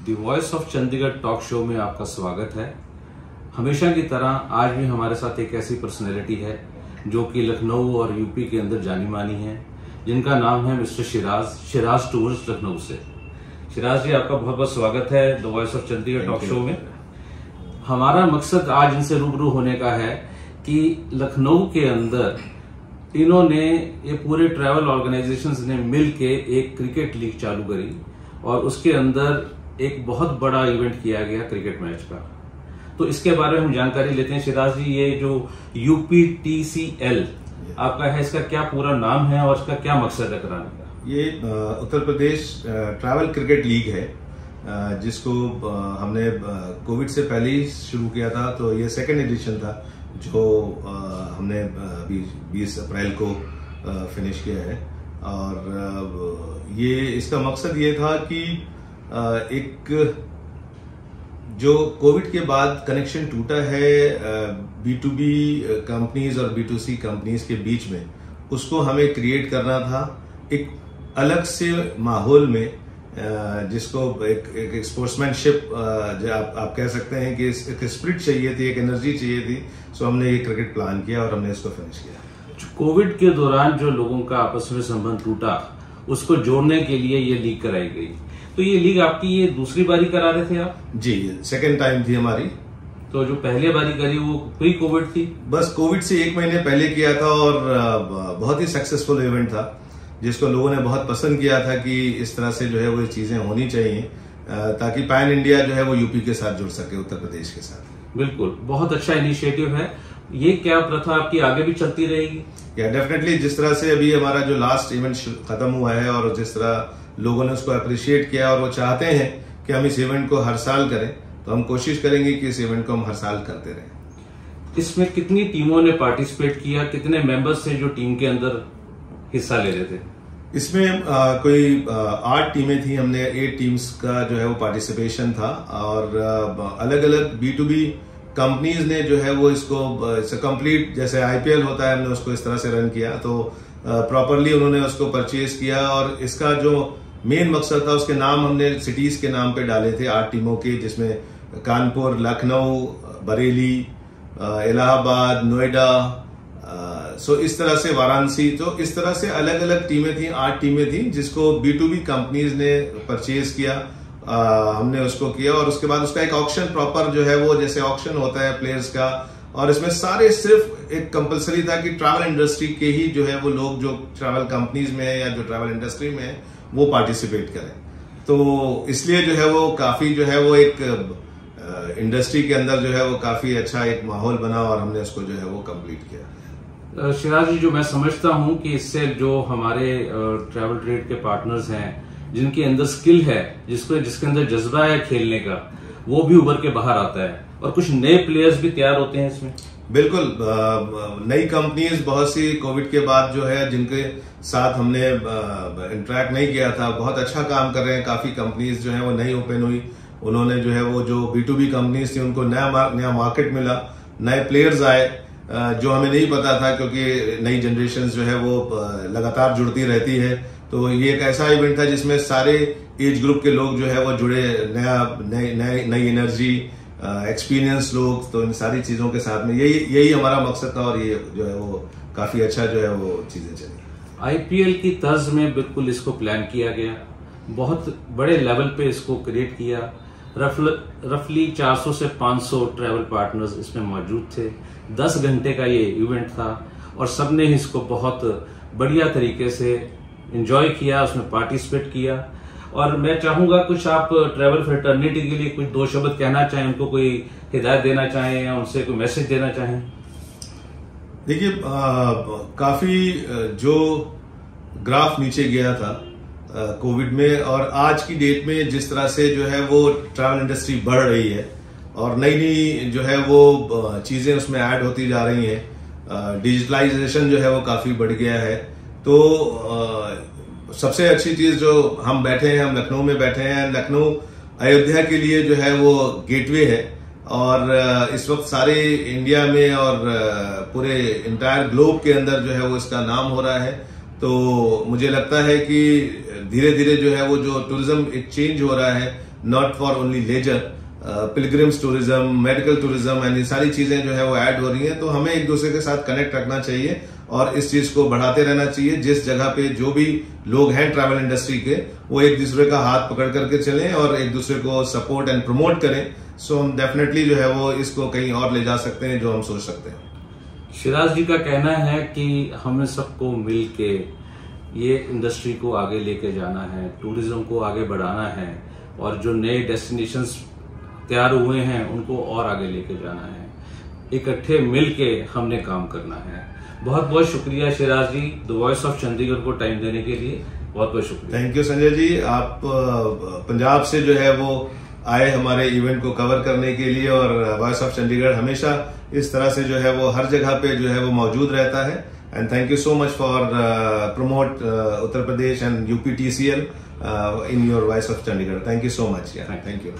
The voice of Chandigarh talk show में आपका स्वागत है। हमेशा की तरह आज भी हमारे साथ एक ऐसी पर्सनैलिटी है जो कि लखनऊ और यूपी के अंदर जानी मानी है, जिनका नाम है मिस्टर शिराज टूर्स लखनऊ से। शिराज जी, आपका बहुत बहुत स्वागत है the voice of Chandigarh talk show में। हमारा मकसद आज इनसे रूबरू होने का है कि लखनऊ के अंदर इन्होंने, ये पूरे ट्रैवल ऑर्गेनाइजेशंस ने मिलके एक क्रिकेट लीग चालू करी और उसके अंदर एक बहुत बड़ा इवेंट किया गया क्रिकेट मैच का। तो इसके बारे में हम जानकारी लेते हैं। शिराज जी, ये जो UPTCL आपका है, इसका क्या पूरा नाम है और इसका क्या मकसद है कराने का? ये Uttar Pradesh travel cricket league है, जिसको हमने कोविड से पहले ही शुरू किया था। तो ये सेकेंड एडिशन था जो हमने अभी 20 अप्रैल को फिनिश किया है। और ये इसका मकसद ये था कि एक जो कोविड के बाद कनेक्शन टूटा है B2B कंपनीज और B2C कंपनीज के बीच में, उसको हमें क्रिएट करना था एक अलग से माहौल में, जिसको एक स्पोर्ट्समैनशिप आप कह सकते हैं कि एक स्पिरिट चाहिए थी, एक एनर्जी चाहिए थी। सो हमने ये क्रिकेट प्लान किया और हमने इसको फिनिश किया। कोविड के दौरान जो लोगों का आपस में संबंध टूटा, उसको जोड़ने के लिए ये लीग कराई गई। तो ये लीग आपकी ये दूसरी बारी करा रहे थे आप? जी, सेकेंड टाइम थी हमारी। तो जो पहले बारी करी वो प्री कोविड थी? बस कोविड से 1 महीने पहले किया था और बहुत ही सक्सेसफुल इवेंट था, जिसको लोगों ने बहुत पसंद किया था कि इस तरह से जो है वो चीजें होनी चाहिए, ताकि पैन इंडिया जो है वो यूपी के साथ जुड़ सके, उत्तर प्रदेश के साथ। बिल्कुल, बहुत अच्छा इनिशिएटिव है। ये क्या प्रथा आपकी आगे भी चलती रहेगी? या डेफिनेटली, जिस तरह से अभी हमारा जो लास्ट इवेंट खत्म हुआ है और जिस तरह लोगों ने उसको अप्रिशिएट किया और वो चाहते हैं कि हम इस इवेंट को हर साल करें, तो हम कोशिश करेंगे कि इस इवेंट को हम हर साल करते रहें। इसमें कितनी टीमों ने पार्टिसिपेट किया, कितने मेंबर्स थे जो टीम के अंदर हिस्सा ले रहे थे? इसमें कोई 8 टीमें थी। हमने 8 टीम्स का जो है वो पार्टिसिपेशन था और अलग अलग B2B कंपनीज ने जो है वो इसको कंप्लीट, जैसे IPL होता है, हमने उसको इस तरह से रन किया। तो प्रॉपरली उन्होंने उसको परचेज किया और इसका जो मेन मकसद था, उसके नाम हमने सिटीज के नाम पे डाले थे 8 टीमों के, जिसमें कानपुर, लखनऊ, बरेली, इलाहाबाद, नोएडा, सो इस तरह से वाराणसी। तो इस तरह से अलग अलग टीमें थी, 8 टीमें थी, जिसको B2B कंपनीज ने परचेज किया। हमने उसको किया और उसके बाद उसका एक ऑक्शन प्रॉपर जो है वो, जैसे ऑक्शन होता है प्लेयर्स का, और इसमें सारे सिर्फ एक कंपलसरी था कि ट्रैवल इंडस्ट्री के ही जो है वो लोग जो ट्रैवल कंपनीज में है या जो ट्रैवल इंडस्ट्री में है वो पार्टिसिपेट करें। तो इसलिए जो है वो काफी जो है वो एक इंडस्ट्री के अंदर जो है वो काफी अच्छा एक माहौल बना और हमने उसको जो है वो कंप्लीट किया। शिराज जी, जो मैं समझता हूं कि इससे जो हमारे ट्रैवल ट्रेड के पार्टनर्स हैं, जिनके अंदर स्किल है, जिसके अंदर जज्बा है खेलने का, वो भी उभर के बाहर आता है और कुछ नए प्लेयर्स भी तैयार होते हैं इसमें। बिल्कुल, नई कंपनीज बहुत सी कोविड के बाद जो है, जिनके साथ हमने इंटरेक्ट नहीं किया था, बहुत अच्छा काम कर रहे हैं। काफी कंपनीज जो है वो नई ओपन हुई, उन्होंने जो है वो जो B2B कंपनीज थी उनको नया मार्केट मिला, नए प्लेयर्स आए जो हमें नहीं पता था, क्योंकि नई जनरेशन जो है वो लगातार जुड़ती रहती है। तो ये एक ऐसा इवेंट था जिसमें सारे एज ग्रुप के लोग जो है वो जुड़े, नई एनर्जी, एक्सपीरियंस लोग। तो इन सारी चीजों के साथ में यही हमारा मकसद था और ये जो है वो काफी अच्छा जो है वो चीजें चली। IPL की तर्ज में बिल्कुल इसको प्लान किया गया, बहुत बड़े लेवल पे इसको क्रिएट किया। रफली 400 से 500 ट्रैवल पार्टनर्स इसमें मौजूद थे। 10 घंटे का ये इवेंट था और सबने इसको बहुत बढ़िया तरीके से एंजॉय किया, उसमें पार्टिसिपेट किया। और मैं चाहूंगा कुछ आप ट्रैवल फ्रेटर्निटी के लिए कुछ 2 शब्द कहना चाहें, उनको कोई हिदायत देना चाहें या उनसे कोई मैसेज देना चाहें। देखिए, काफी जो ग्राफ नीचे गया था कोविड में, और आज की डेट में जिस तरह से जो है वो ट्रैवल इंडस्ट्री बढ़ रही है और नई जो है वो चीजें उसमें ऐड होती जा रही हैं, डिजिटलाइजेशन जो है वो काफी बढ़ गया है। तो सबसे अच्छी चीज जो हम बैठे हैं, हम लखनऊ में बैठे हैं, लखनऊ अयोध्या के लिए जो है वो गेटवे है और इस वक्त सारे इंडिया में और पूरे इंटायर ग्लोब के अंदर जो है वो इसका नाम हो रहा है। तो मुझे लगता है कि धीरे धीरे जो है वो जो टूरिज्म एक चेंज हो रहा है, not for only leisure, pilgrims tourism, medical tourism and ये सारी चीजें जो है वो ऐड हो रही हैं। तो हमें एक दूसरे के साथ कनेक्ट रखना चाहिए और इस चीज को बढ़ाते रहना चाहिए। जिस जगह पे जो भी लोग हैं ट्रैवल इंडस्ट्री के, वो एक दूसरे का हाथ पकड़ करके चलें और एक दूसरे को सपोर्ट एंड प्रमोट करें। सो हम डेफिनेटली जो है वो इसको कहीं और ले जा सकते हैं जो हम सोच सकते हैं। शिराज जी का कहना है कि हमें सबको मिल के ये इंडस्ट्री को आगे लेके जाना है, टूरिज्म को आगे बढ़ाना है और जो नए डेस्टिनेशंस तैयार हुए हैं उनको और आगे लेके जाना है। इकट्ठे मिल के हमने काम करना है। बहुत बहुत शुक्रिया शिराज जी, द वॉइस ऑफ चंडीगढ़ को टाइम देने के लिए बहुत बहुत शुक्रिया। Thank you Sanjay ji. आप पंजाब से जो है वो आए हमारे इवेंट को कवर करने के लिए और वॉइस ऑफ चंडीगढ़ हमेशा इस तरह से जो है वो हर जगह पे जो है वो मौजूद रहता है। And thank you so much for promote Uttar Pradesh and UP TCL in your Voice of Chandigarh. Thank you so much. Yeah, thank you.